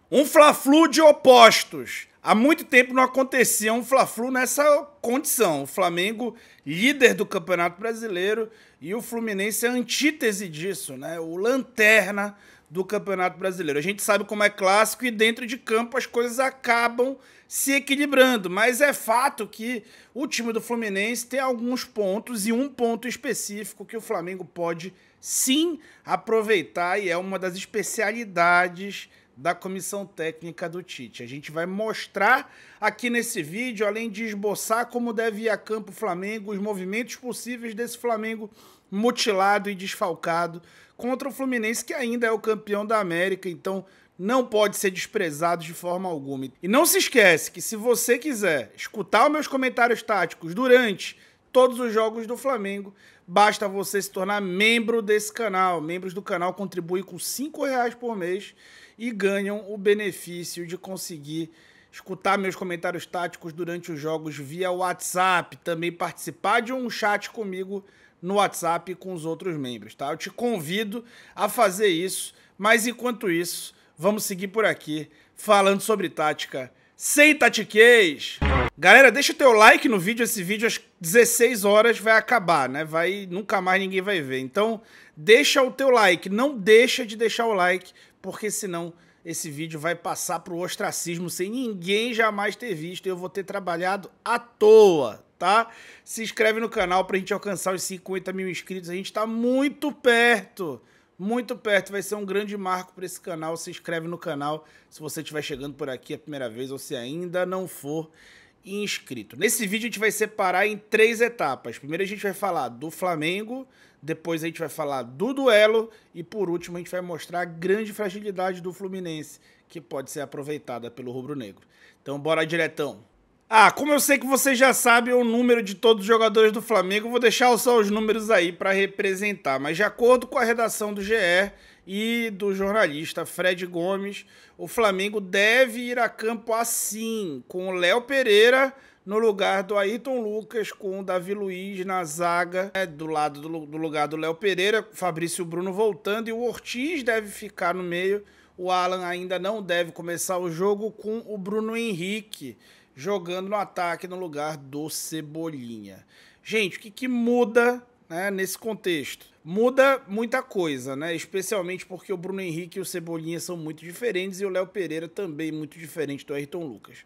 Um Fla-Flu de opostos. Há muito tempo não acontecia um Fla-Flu nessa condição. O Flamengo, líder do Campeonato Brasileiro, e o Fluminense é a antítese disso, né? O lanterna do Campeonato Brasileiro. A gente sabe como é clássico e dentro de campo as coisas acabam se equilibrando, mas é fato que o time do Fluminense tem alguns pontos e um ponto específico que o Flamengo pode sim aproveitar e é uma das especialidades da comissão técnica do Tite. A gente vai mostrar aqui nesse vídeo, além de esboçar como deve ir a campo o Flamengo, os movimentos possíveis desse Flamengo mutilado e desfalcado contra o Fluminense, que ainda é o campeão da América, então não pode ser desprezado de forma alguma. E não se esquece que se você quiser escutar os meus comentários táticos durante todos os jogos do Flamengo, basta você se tornar membro desse canal. Membros do canal contribuem com R$5 por mês e ganham o benefício de conseguir escutar meus comentários táticos durante os jogos via WhatsApp, também participar de um chat comigo no WhatsApp com os outros membros, tá? Eu te convido a fazer isso, mas enquanto isso, vamos seguir por aqui falando sobre tática sem tatiquez. Galera, deixa o teu like no vídeo, esse vídeo às 16 horas vai acabar, né? Nunca mais ninguém vai ver. Então, deixa o teu like, não deixa de deixar o like, porque senão esse vídeo vai passar pro ostracismo sem ninguém jamais ter visto e eu vou ter trabalhado à toa, tá? Se inscreve no canal pra gente alcançar os 50 mil inscritos, a gente tá muito perto, vai ser um grande marco para esse canal. Se inscreve no canal se você estiver chegando por aqui a primeira vez ou se ainda não for inscrito. Nesse vídeo a gente vai separar em 3 etapas. Primeiro a gente vai falar do Flamengo, depois a gente vai falar do duelo e por último a gente vai mostrar a grande fragilidade do Fluminense, que pode ser aproveitada pelo rubro-negro. Então bora diretão. Como eu sei que vocês já sabem o número de todos os jogadores do Flamengo, eu vou deixar só os números aí para representar. Mas de acordo com a redação do GE e do jornalista Fred Gomes, o Flamengo deve ir a campo assim, com o Léo Pereira no lugar do Ayrton Lucas, com o Davi Luiz na zaga, do lado do lugar do Léo Pereira, Fabrício Bruno voltando e o Ortiz deve ficar no meio. O Alan ainda não deve começar o jogo com o Bruno Henrique jogando no ataque no lugar do Cebolinha. Gente, o que muda, né, nesse contexto? Muda muita coisa, né? Especialmente porque o Bruno Henrique e o Cebolinha são muito diferentes e o Léo Pereira também muito diferente do Ayrton Lucas.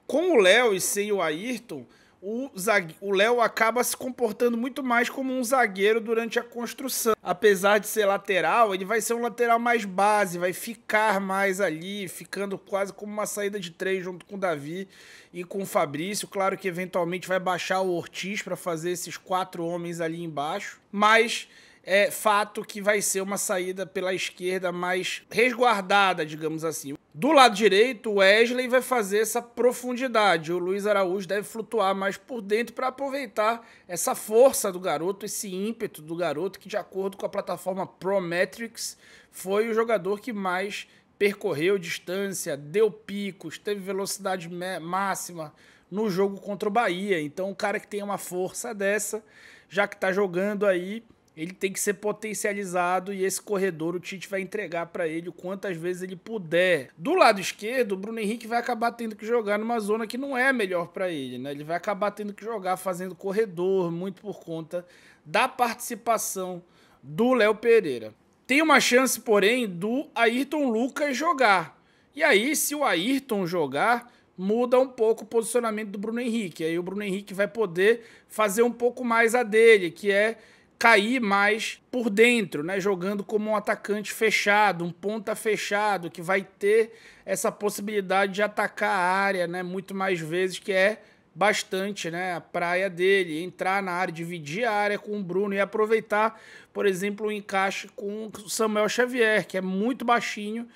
Com o Léo e sem o Ayrton, o Léo acaba se comportando muito mais como um zagueiro durante a construção. Apesar de ser lateral, ele vai ser um lateral mais base, vai ficar mais ali, ficando quase como uma saída de 3 junto com o Davi e com o Fabrício. Claro que eventualmente vai baixar o Ortiz para fazer esses 4 homens ali embaixo, mas é fato que vai ser uma saída pela esquerda mais resguardada, digamos assim. Do lado direito, o Wesley vai fazer essa profundidade. O Luiz Araújo deve flutuar mais por dentro para aproveitar essa força do garoto, esse ímpeto do garoto, que de acordo com a plataforma Prometrics, foi o jogador que mais percorreu distância, deu picos, teve velocidade máxima no jogo contra o Bahia. Então, o cara que tem uma força dessa, já que está jogando aí, ele tem que ser potencializado e esse corredor o Tite vai entregar para ele o quantas vezes ele puder. Do lado esquerdo, o Bruno Henrique vai acabar tendo que jogar numa zona que não é melhor para ele, né? Ele vai acabar tendo que jogar fazendo corredor, muito por conta da participação do Léo Pereira. Tem uma chance, porém, do Ayrton Lucas jogar. E aí, se o Ayrton jogar, muda um pouco o posicionamento do Bruno Henrique. Aí o Bruno Henrique vai poder fazer um pouco mais a dele, que é cair mais por dentro, né? Jogando como um atacante fechado, um ponta fechado, que vai ter essa possibilidade de atacar a área, né? Muito mais vezes, que é bastante, né, a praia dele, entrar na área, dividir a área com o Bruno e aproveitar, por exemplo, o encaixe com o Samuel Xavier, que é muito baixinho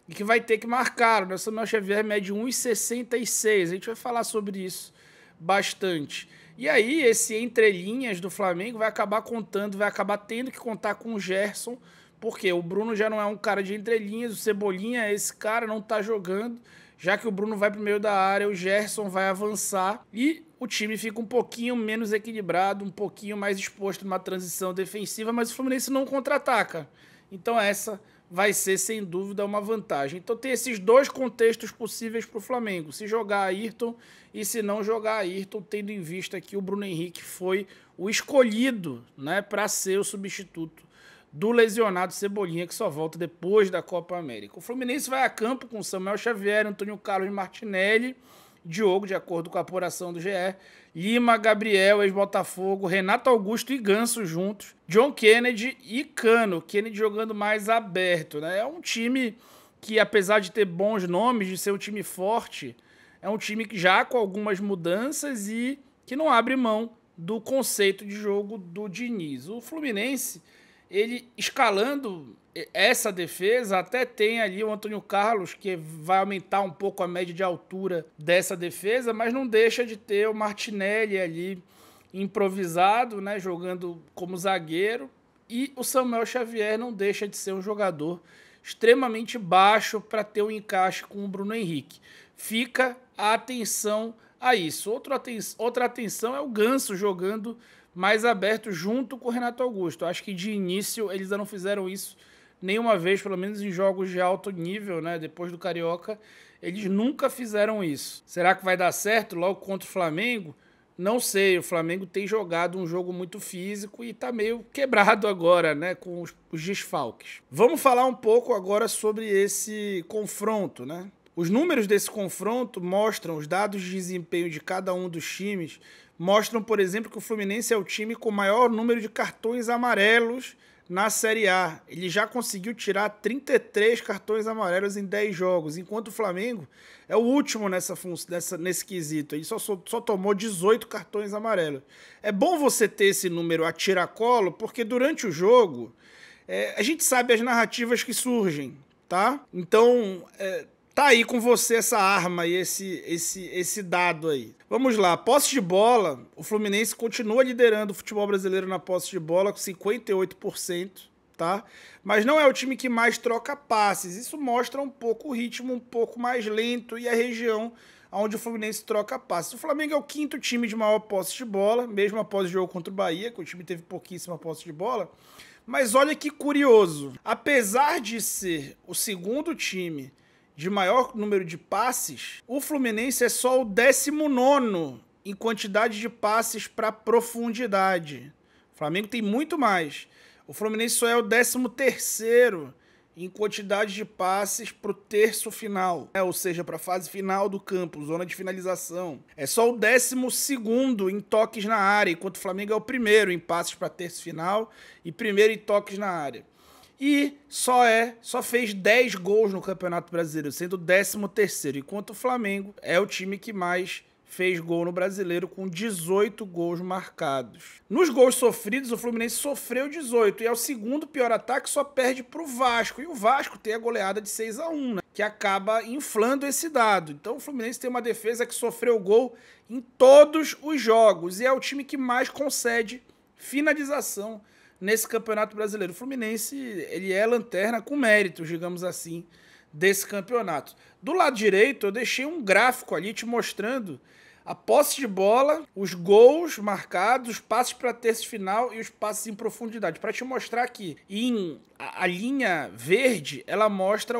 e que vai ter que marcar, né? O Samuel Xavier mede 1,66, a gente vai falar sobre isso bastante. E aí, esse entrelinhas do Flamengo vai acabar contando, vai acabar tendo que contar com o Gerson, porque o Bruno já não é um cara de entrelinhas, o Cebolinha, esse cara não tá jogando, já que o Bruno vai pro meio da área, o Gerson vai avançar e o time fica um pouquinho menos equilibrado, um pouquinho mais exposto numa transição defensiva, mas o Fluminense não contra-ataca. Então essa vai ser, sem dúvida, uma vantagem. Então tem esses dois contextos possíveis para o Flamengo. Se jogar Ayrton e se não jogar Ayrton, tendo em vista que o Bruno Henrique foi o escolhido, né, para ser o substituto do lesionado Cebolinha, que só volta depois da Copa América. O Fluminense vai a campo com Samuel Xavier, Antônio Carlos Martinelli, Diogo, de acordo com a apuração do GE, Lima, Gabriel, ex-Botafogo, Renato Augusto e Ganso juntos, John Kennedy e Cano, Kennedy jogando mais aberto, né? É um time que, apesar de ter bons nomes, de ser um time forte, é um time que já com algumas mudanças e que não abre mão do conceito de jogo do Diniz. O Fluminense, ele escalando essa defesa, até tem ali o Antônio Carlos, que vai aumentar um pouco a média de altura dessa defesa, mas não deixa de ter o Martinelli ali improvisado, né, jogando como zagueiro, e o Samuel Xavier não deixa de ser um jogador extremamente baixo para ter um encaixe com o Bruno Henrique. Fica a atenção a isso. Outra atenção é o Ganso jogando mais aberto junto com o Renato Augusto. Acho que de início eles ainda não fizeram isso nenhuma vez, pelo menos em jogos de alto nível, né? Depois do Carioca, eles nunca fizeram isso. Será que vai dar certo logo contra o Flamengo? Não sei, o Flamengo tem jogado um jogo muito físico e tá meio quebrado agora, né, com os desfalques. Vamos falar um pouco agora sobre esse confronto, né? Os números desse confronto mostram, os dados de desempenho de cada um dos times, mostram, por exemplo, que o Fluminense é o time com o maior número de cartões amarelos na Série A. Ele já conseguiu tirar 33 cartões amarelos em 10 jogos, enquanto o Flamengo é o último nesse quesito. Ele só tomou 18 cartões amarelos. É bom você ter esse número a tiracolo, porque durante o jogo a gente sabe as narrativas que surgem, tá? Então, tá aí com você essa arma e esse dado aí. Vamos lá, posse de bola, o Fluminense continua liderando o futebol brasileiro na posse de bola com 58%, tá? Mas não é o time que mais troca passes. Isso mostra um pouco o ritmo um pouco mais lento e a região onde o Fluminense troca passes. O Flamengo é o quinto time de maior posse de bola, mesmo após o jogo contra o Bahia, que o time teve pouquíssima posse de bola. Mas olha que curioso, apesar de ser o segundo time de maior número de passes, o Fluminense é só o 19º em quantidade de passes para profundidade. O Flamengo tem muito mais. O Fluminense só é o 13º em quantidade de passes para o terço final, ou seja, para a fase final do campo, zona de finalização. É só o 12º em toques na área, enquanto o Flamengo é o primeiro em passes para terço final e primeiro em toques na área. E só fez 10 gols no Campeonato Brasileiro, sendo o 13º, enquanto o Flamengo é o time que mais fez gol no Brasileiro, com 18 gols marcados. Nos gols sofridos, o Fluminense sofreu 18, e é o segundo pior ataque, só perde para o Vasco. E o Vasco tem a goleada de 6-1, né, que acaba inflando esse dado. Então o Fluminense tem uma defesa que sofreu gol em todos os jogos, e é o time que mais concede finalização nesse Campeonato Brasileiro. O Fluminense, ele é lanterna com méritos, digamos assim, desse campeonato. Do lado direito, eu deixei um gráfico ali te mostrando a posse de bola, os gols marcados, os passes para terço final e os passes em profundidade, para te mostrar aqui. E a linha verde, ela mostra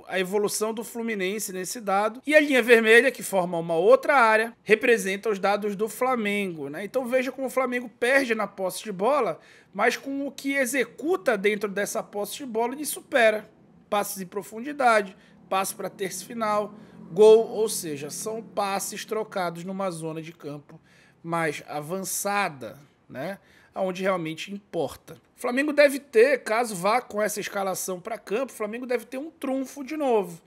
a evolução do Fluminense nesse dado, e a linha vermelha, que forma uma outra área, representa os dados do Flamengo, né? Então veja como o Flamengo perde na posse de bola, mas com o que executa dentro dessa posse de bola, ele supera. Passes em profundidade, passe para terço final, gol, ou seja, são passes trocados numa zona de campo mais avançada, né? Onde realmente importa. O Flamengo deve ter, caso vá com essa escalação para campo, o Flamengo deve ter um trunfo de novo,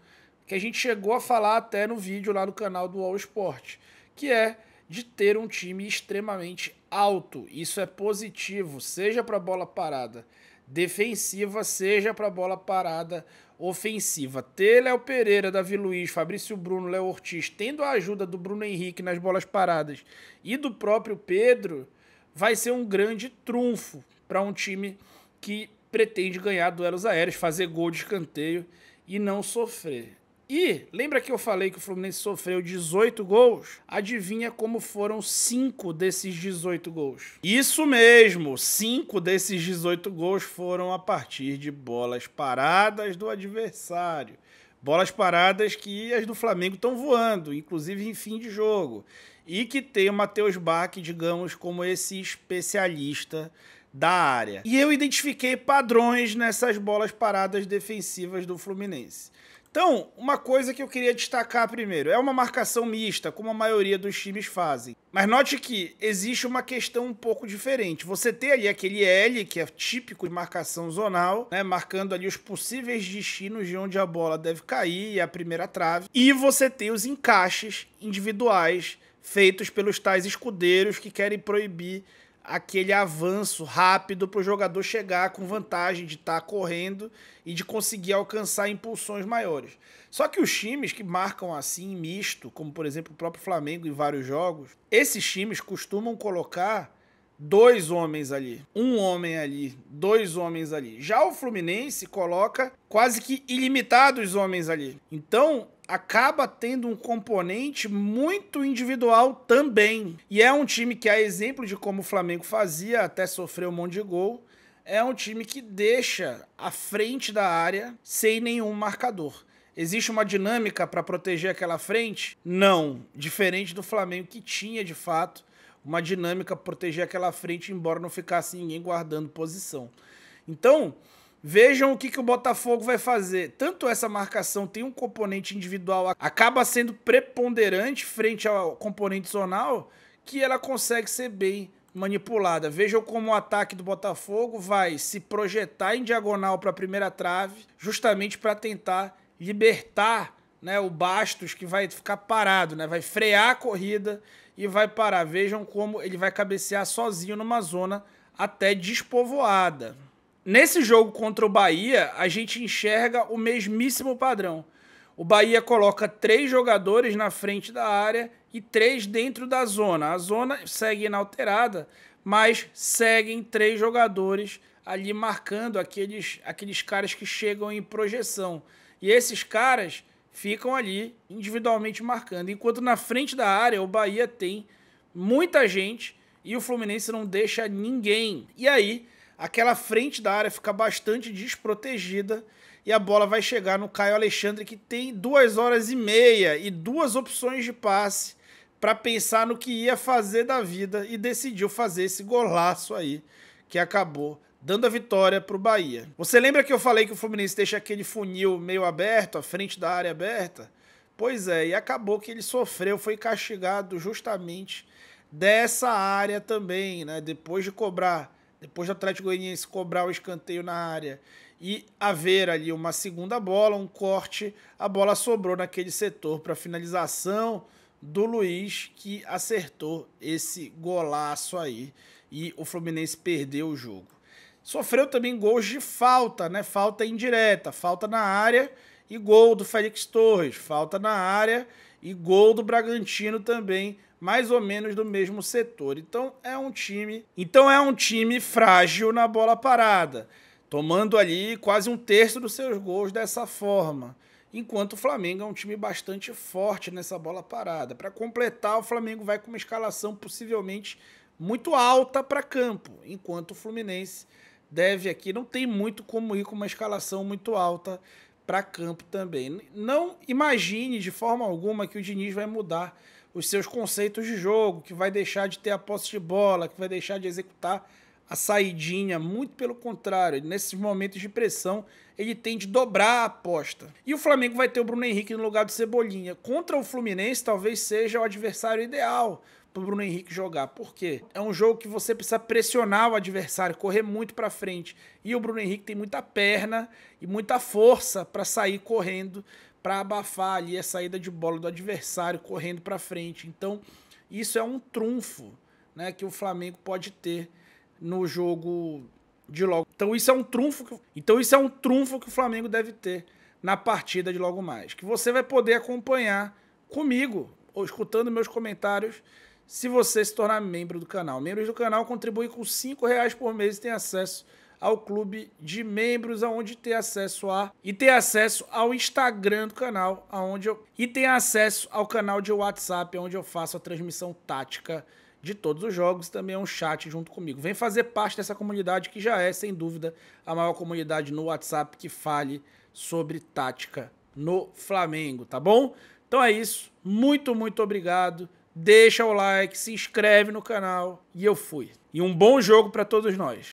que a gente chegou a falar até no vídeo lá no canal do All Sport, que é de ter um time extremamente alto. Isso é positivo, seja para bola parada defensiva, seja para bola parada ofensiva. Ter Léo Pereira, Davi Luiz, Fabrício Bruno, Léo Ortiz, tendo a ajuda do Bruno Henrique nas bolas paradas e do próprio Pedro, vai ser um grande trunfo para um time que pretende ganhar duelos aéreos, fazer gol de escanteio e não sofrer. E lembra que eu falei que o Fluminense sofreu 18 gols? Adivinha como foram 5 desses 18 gols? Isso mesmo, 5 desses 18 gols foram a partir de bolas paradas do adversário. Bolas paradas que as do Flamengo estão voando, inclusive em fim de jogo. E que tem o Matheus Bach, digamos, como esse especialista da área. E eu identifiquei padrões nessas bolas paradas defensivas do Fluminense. Então, uma coisa que eu queria destacar primeiro, é uma marcação mista, como a maioria dos times fazem. Mas note que existe uma questão um pouco diferente. Você tem ali aquele L, que é típico de marcação zonal, né, marcando ali os possíveis destinos de onde a bola deve cair e a primeira trave. E você tem os encaixes individuais feitos pelos tais escudeiros que querem proibir aquele avanço rápido para o jogador chegar com vantagem de estar correndo e de conseguir alcançar impulsões maiores. Só que os times que marcam assim, misto, como por exemplo o próprio Flamengo em vários jogos, esses times costumam colocar 2 homens ali, 1 homem ali, 2 homens ali. Já o Fluminense coloca quase que ilimitados homens ali. Então, acaba tendo um componente muito individual também. E é um time que, a exemplo de como o Flamengo fazia, até sofrer um monte de gol, é um time que deixa a frente da área sem nenhum marcador. Existe uma dinâmica para proteger aquela frente? Não. Diferente do Flamengo, que tinha, de fato, uma dinâmica para proteger aquela frente, embora não ficasse ninguém guardando posição. Então, vejam o que o Botafogo vai fazer. Tanto essa marcação tem um componente individual, acaba sendo preponderante frente ao componente zonal, que ela consegue ser bem manipulada. Vejam como o ataque do Botafogo vai se projetar em diagonal para a primeira trave, justamente para tentar libertar, né, o Bastos, que vai ficar parado, né, vai frear a corrida e vai parar. Vejam como ele vai cabecear sozinho numa zona até despovoada. Nesse jogo contra o Bahia, a gente enxerga o mesmíssimo padrão. O Bahia coloca 3 jogadores na frente da área e 3 dentro da zona. A zona segue inalterada, mas seguem 3 jogadores ali marcando aqueles caras que chegam em projeção. E esses caras ficam ali individualmente marcando. Enquanto na frente da área o Bahia tem muita gente e o Fluminense não deixa ninguém. E aí aquela frente da área fica bastante desprotegida e a bola vai chegar no Caio Alexandre, que tem 2 horas e meia e 2 opções de passe para pensar no que ia fazer da vida e decidiu fazer esse golaço aí, que acabou dando a vitória para o Bahia. Você lembra que eu falei que o Fluminense deixa aquele funil meio aberto, a frente da área aberta? Pois é, e acabou que ele sofreu, foi castigado justamente dessa área também, né? Depois do Atlético Goianiense cobrar o escanteio na área e haver ali uma segunda bola, um corte, a bola sobrou naquele setor para finalização do Luiz, que acertou esse golaço aí e o Fluminense perdeu o jogo. Sofreu também gols de falta, né? Falta indireta, falta na área e gol do Félix Torres, falta na área e gol do Bragantino também, mais ou menos do mesmo setor. Então é um time frágil na bola parada, tomando ali quase 1/3 dos seus gols dessa forma. Enquanto o Flamengo é um time bastante forte nessa bola parada. Para completar, o Flamengo vai com uma escalação possivelmente muito alta para campo, enquanto o Fluminense deve aqui, não tem muito como ir com uma escalação muito alta para campo também. Não imagine de forma alguma que o Diniz vai mudar os seus conceitos de jogo, que vai deixar de ter a posse de bola, que vai deixar de executar a saidinha. Muito pelo contrário, nesses momentos de pressão, ele tem de dobrar a aposta. E o Flamengo vai ter o Bruno Henrique no lugar do Cebolinha. Contra o Fluminense, talvez seja o adversário ideal para o Bruno Henrique jogar. Por quê? É um jogo que você precisa pressionar o adversário, correr muito para frente. E o Bruno Henrique tem muita perna e muita força para sair correndo, para abafar ali a saída de bola do adversário correndo para frente. Então, isso é um trunfo, né, que o Flamengo pode ter no jogo de logo. Então isso é um trunfo que o Flamengo deve ter na partida de logo mais, que você vai poder acompanhar comigo, ou escutando meus comentários, se você se tornar membro do canal. Membros do canal contribuem com R$ 5 por mês e tem acesso ao clube de membros, aonde ter acesso ao Instagram do canal, e tem acesso ao canal de WhatsApp, onde eu faço a transmissão tática de todos os jogos, também é um chat junto comigo. Vem fazer parte dessa comunidade que já é, sem dúvida, a maior comunidade no WhatsApp que fale sobre tática no Flamengo, tá bom? Então é isso, muito obrigado, deixa o like, se inscreve no canal e eu fui. E um bom jogo para todos nós.